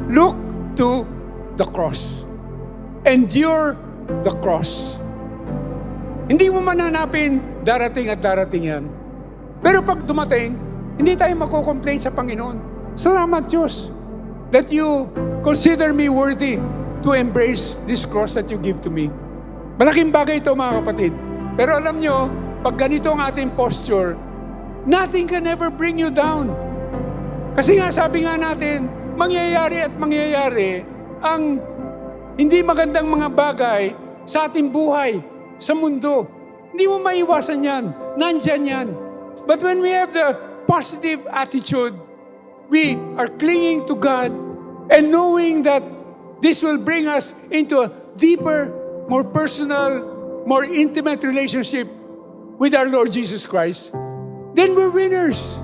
Look to the cross. Endure the cross. Hindi mo mananapin, darating at darating yan. Pero pag dumating, hindi tayo magko-complain sa Panginoon. Salamat Diyos that you consider me worthy to embrace this cross that you give to me. Malaking bagay ito mga kapatid. Pero alam nyo, pag ganito ang ating posture, nothing can ever bring you down. Kasi nga sabi nga natin, mangyayari at mangyayari ang hindi magandang mga bagay sa ating buhay, sa mundo. Hindi mo maiwasan yan. Nandyan yan. But when we have the positive attitude, we are clinging to God and knowing that this will bring us into a deeper, more personal, more intimate relationship with our Lord Jesus Christ, then we're winners.